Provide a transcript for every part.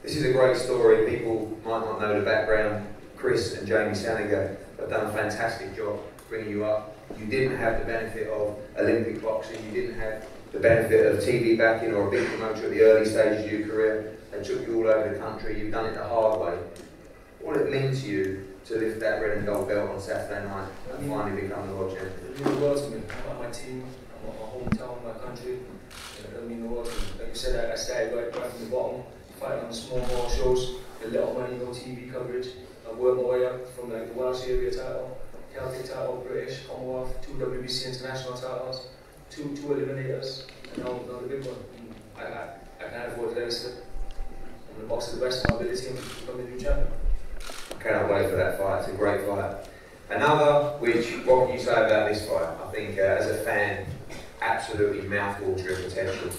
This is a great story. People might not know the background. Chris and Jamie Saniga have done a fantastic job bringing you up. You didn't have the benefit of Olympic boxing. You didn't have the benefit of TV backing or a big promoter at the early stages of your career. They took you all over the country. You've done it the hard way. What it means to you to lift that red and gold belt on Saturday night and finally become the world champion? It means the world to me. I'm my team, I'm my hometown, my country. It means the world to me. Like you said, I started right from the bottom, fighting on small ball shows, a little money, no TV coverage. I worked my way up from like the Welsh area title, Celtic title, British, Commonwealth, 2 WBC international titles, two eliminators, and now the big one. I can't afford to let it slip. I'm going to box to the best of my ability and become the new champion. I cannot wait for that fight. It's a great fight. Another, which, what can you say about this fight? I think as a fan, absolutely mouth-watering potential.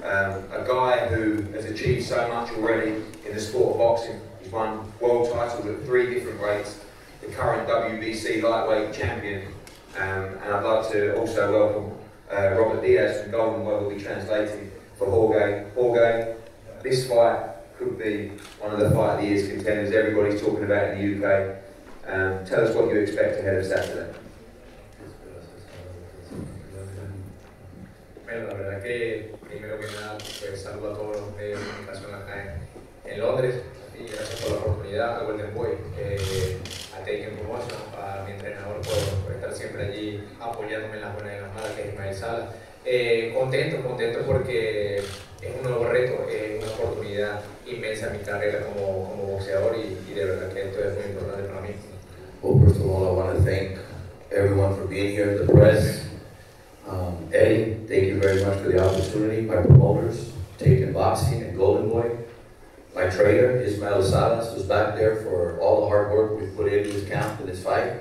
A guy who has achieved so much already in the sport of boxing. He's won world titles at 3 different weights, the current WBC lightweight champion, and I'd like to also welcome Robert Diaz from Golden Boy, will be translating for Jorge. Jorge, this fight could be one of the fight of the year's contenders everybody's talking about in the UK. Tell us what you expect ahead of Saturday. Bueno, la verdad que primero que nada pues saludo a todos los medios de comunicación acá en Londres y gracias por la oportunidad a Golden Boy, a Taken Promotion, a mi entrenador por estar siempre allí apoyándome en las buenas y en las malas, que es Ismael Sala. Contento porque es un nuevo reto, es una oportunidad inmensa en mi carrera como boxeador y de verdad que esto es muy importante para mí. Well, first of all, I want to thank everyone for being here, the press. Eddie, thank you very much for the opportunity. My promoters, Taken Boxing and Golden Boy. My trainer, Ismael Salas, was back there for all the hard work we put into this camp, in this fight.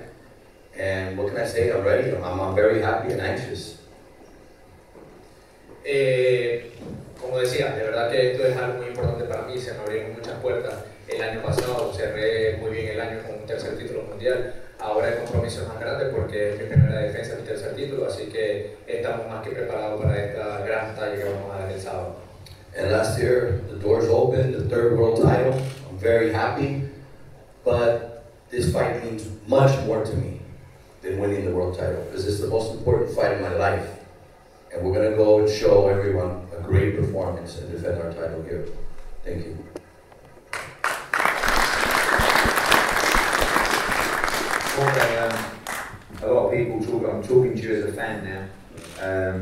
And what can I say? I'm ready. I'm very happy and anxious. Como decía, de verdad que esto es algo muy importante para mí, se me abrieron muchas puertas. El año pasado cerré muy bien el año con un 3er título mundial. Ahora el compromiso es más grande porque es mi primera defensa, mi 3er título, así que estamos más que preparados para esta gran batalla que vamos a dar el sábado. And last year, the doors opened, the 3rd world title. I'm very happy, but this fight means much more to me than winning the world title, because it's the most important fight of my life. And we're going to go and show everyone a great performance and defend our title here. Thank you. A lot of people talk, I'm talking to you as a fan now.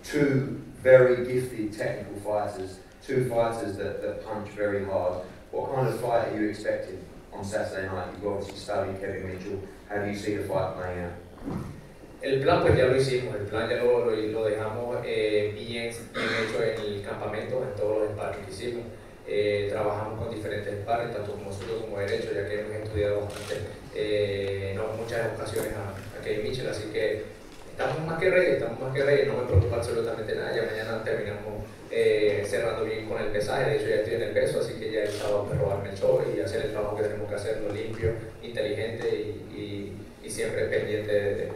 2 very gifted technical fighters, 2 fighters that punch very hard. What kind of fight are you expecting on Saturday night? You've obviously studied Kevin Mitchell. How do you see the fight playing out? El plan pues ya lo hicimos, el plan ya lo dejamos bien hecho en el campamento, en todos los sparring que hicimos. Trabajamos con diferentes sparring, tanto como zurdo como derecho, ya que hemos estudiado bastante en muchas ocasiones a Kevin Mitchell, así que estamos más que ready, no me preocupa absolutamente nada. Ya mañana terminamos cerrando bien con el pesaje, de hecho ya estoy en el peso, así que ya el sábado me robarme el show y hacer el trabajo que tenemos que hacerlo limpio, inteligente y siempre pendiente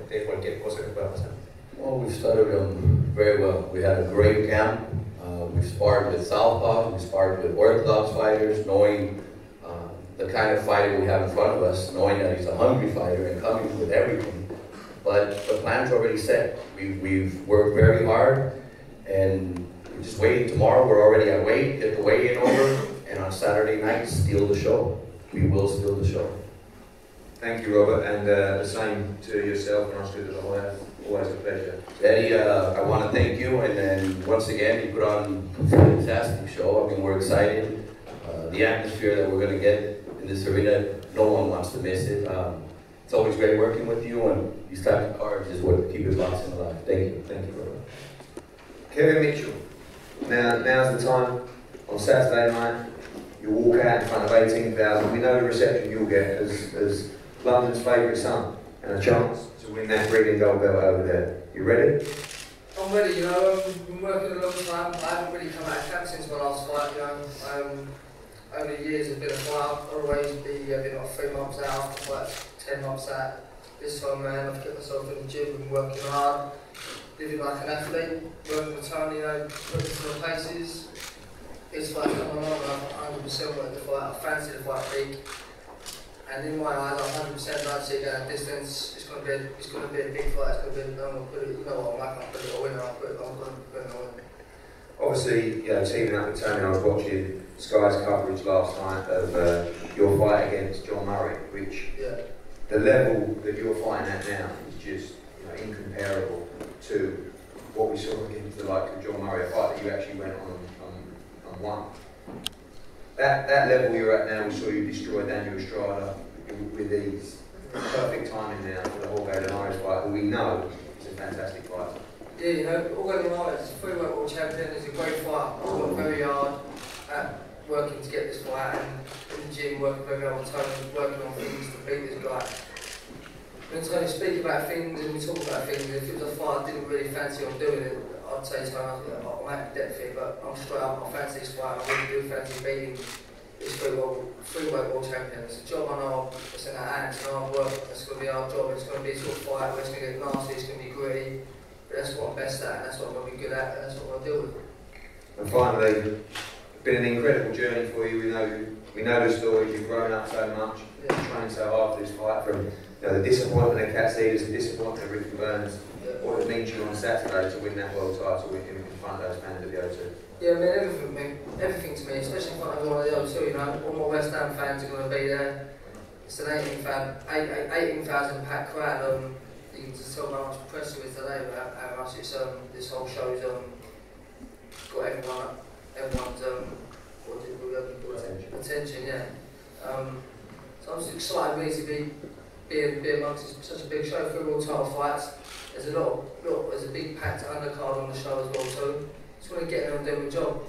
de cualquier cosa que pueda pasar. Well, we started very well. We had a great camp. We sparred with southpaws, we sparred with orthodox fighters, knowing the kind of fighter we have in front of us, knowing that he's a hungry fighter and coming with everything. But the plan's already set. We've worked very hard, and we're just waiting. Tomorrow we're already at weight, get the weigh-in over, and on Saturday night, steal the show. We will steal the show. Thank you, Robert, and the same to yourself and Oscar de la Hoya. Always a pleasure. Eddie, I want to thank you, and then once again, you put on a fantastic show. I mean, we're excited. The atmosphere that we're going to get in this arena, no one wants to miss it. It's always great working with you, and these type of cards is what keep boxing alive. Thank you, Robert. Kevin Mitchell, now's the time on Saturday night. You walk out in front of 18,000. We know the reception you'll get as London's favourite son, and a chance to win that red and gold belt over there. You ready? I'm ready, you know, I've been working a long time. I haven't really come out of camp since my last fight, you know. Over the years, it's been a fight. I've always been like 3 months out, but 10 months out. This time, man, I've kept myself in the gym, been working hard, living like an athlete, working the time, you know, looking for the paces. this fight's coming along, I'm 100% worth the fight. I fancy the fight big. And in my eyes, I'm 100% like to see it going distance. It's going to be a big fight. It's going to be, you know what, I'm not going to put it a winner. I'm going to put it a winner. Obviously, you know, teaming up with Tony, I was watching Sky's coverage last night of your fight against John Murray, which the level that you're fighting at now is just, you know, incomparable to what we saw against the likes of John Murray, a fight that you actually went on and won. That level you're at now, we saw you destroy Daniel Estrada with ease. Perfect timing now for the Jorge Linares fight, who we know is a fantastic fight. Yeah, you know, Jorge Linares is a three-weight world champion. He's a great fighter. He's worked very hard at working to get this fight, and in the gym working very hard with Tony, working on things to beat this guy. When Tony speak about things and we talk about things, if it was a fight I didn't really fancy on doing it, I'd say to Tony, I'm out of depth here, but I'm straight up, I fancy this fight. I really do fancy beating this three-weight world champion. It's a job I know, it's in our hands, it's hard work, it's going to be our job, it's going to be a sort of fight where it's going to get nasty, it's going to be gritty, but that's what I'm best at, and that's what I'm going to be good at, and that's what I'll deal with. And finally, it's been an incredible journey for you. We know the stories, you've grown up so much, trained so hard for this fight, from the disappointment of Cat Cedars, the disappointment of Ricky Burns, what it means to you on Saturday to win that world title in front of those fans at the O2. Yeah, I mean, everything to me, especially in front of everyone at the O2, you know, all my West Ham fans are going to be there. It's an 18,000 packed crowd. You can just tell how much press there is today, but how much it's, this whole show's got everyone's attention, yeah. So I'm just excited really to be amongst such a big show for world title fights. There's there's a big packed undercard on the show as well, so just want to get in and do my job.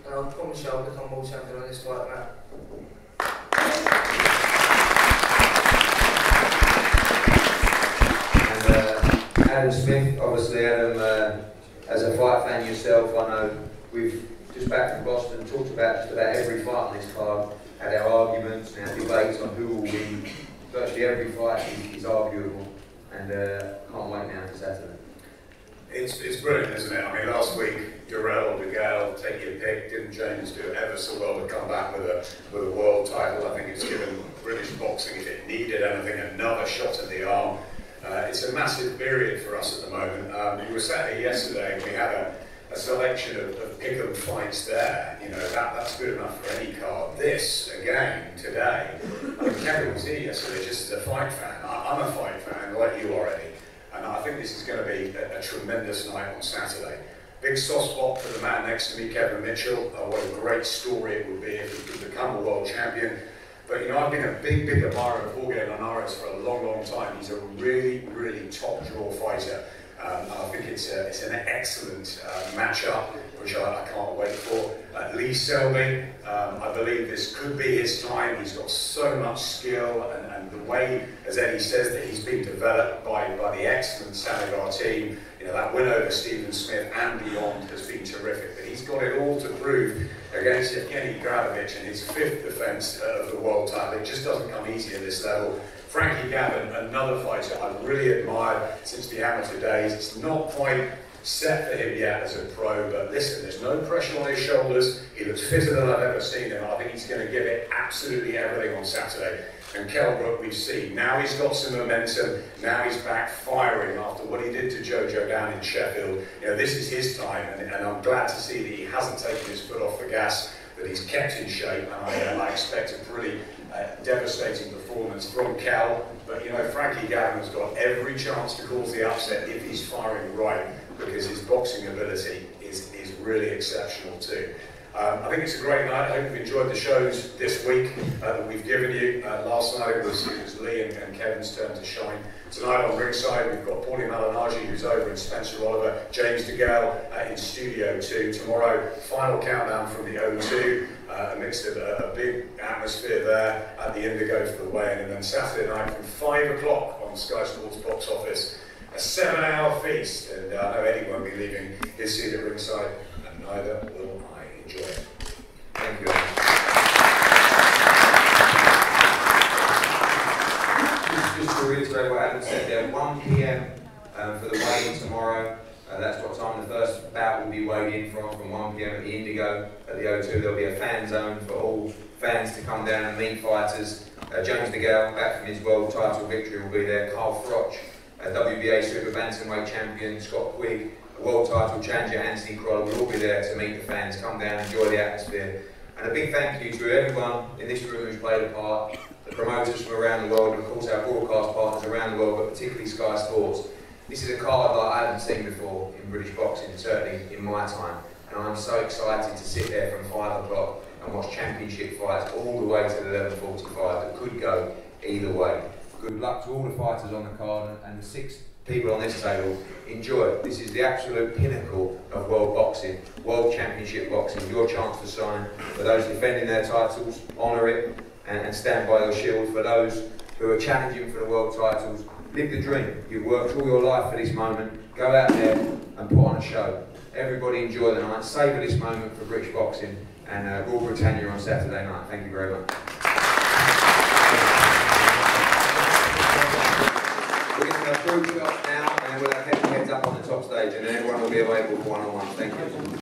And I promise you I'll become world champion on this fight now. And Adam Smith, obviously Adam, as a fight fan yourself, I know we've just back from Boston talked about just about every fight on this card, had our arguments and our debates on who will win. Virtually every fight is arguable, and can't wait now for Saturday. It's brilliant, isn't it? I mean, last week, Durrell, De Gale, take your pick, didn't James do it ever so well to come back with a world title? I think it's given British boxing, if it needed anything, another shot in the arm. It's a massive period for us at the moment. We were sat here yesterday and we had a selection of pick-em fights there. You know, that's good enough for any card. This, again, today, I mean, Kevin was here yesterday just as a fight fan. I'm a fight fan, like you already. And I think this is going to be a tremendous night on Saturday. Big soft spot for the man next to me, Kevin Mitchell. What a great story it would be if he could become a world champion. But you know, I've been a big admirer of Jorge Linares for a long time. He's a really top draw fighter. I think it's an excellent matchup, which I can't wait for. Lee Selby, I believe this could be his time. He's got so much skill, and the way, as Eddie says, that he's been developed by the excellent Sanagar team. You know, that win over Stephen Smith and beyond has been terrific. But he's got it all to prove against Evgeny Gradovich in his 5th defence of the world title. It just doesn't come easy at this level. Frankie Gavin, another fighter I've really admired since the amateur days. It's not quite set for him yet as a pro, but listen, there's no pressure on his shoulders. He looks fitter than I've ever seen him. I think he's going to give it absolutely everything on Saturday. And Kell, Brook, we've seen. Now he's got some momentum. Now he's back firing after what he did to Jojo down in Sheffield. You know, this is his time, and I'm glad to see that he hasn't taken his foot off the gas, that he's kept in shape, and I expect a pretty devastating performance from Kell. But you know, Frankie Gavin's got every chance to cause the upset if he's firing right, because his boxing ability is really exceptional too. I think it's a great night. I hope you've enjoyed the shows this week that we've given you. Last night it was Lee and Kevin's turn to shine. Tonight on ringside we've got Paulie Malignaggi, who's over in Spencer Oliver, James De Gale in Studio 2. Tomorrow, final countdown from the O2, amidst a big atmosphere there at the Indigo for the weigh-in. And then Saturday night from 5 o'clock on Sky Sports box office, a 7-hour feast. And I know Eddie won't be leaving his seat at ringside, and neither will I. Enjoy it. Thank you. Just to reiterate what Adam said there, 1 PM for the weigh-in tomorrow. That's what time the first bout will be weighed in from 1 PM at the Indigo at the go to. There'll be a fan zone for all fans to come down and meet fighters. James DeGale, back from his world title victory, will be there. Carl Froch, WBA Super Bantamweight champion. Scott Quigg, world title challenger. Anthony Kroll will all be there to meet the fans, come down, enjoy the atmosphere. And a big thank you to everyone in this room who's played a part, the promoters from around the world, and of course our broadcast partners around the world, but particularly Sky Sports. This is a card that I haven't seen before in British boxing, certainly in my time. And I'm so excited to sit there from 5 o'clock and watch championship fights all the way to 11:45 that could go either way. Good luck to all the fighters on the card and the 6 people on this table. Enjoy it. This is the absolute pinnacle of world boxing, world championship boxing. Your chance to sign. For those defending their titles, honour it and stand by your shield. For those who are challenging for the world titles, live the dream. You've worked all your life for this moment. Go out there and put on a show. Everybody enjoy the night. Savour this moment for British boxing and Raw Britannia on Saturday night. Thank you very much. We're going to have Brook now, and then we'll have heads up on the top stage, and then everyone will be available for one-on-one. Thank you.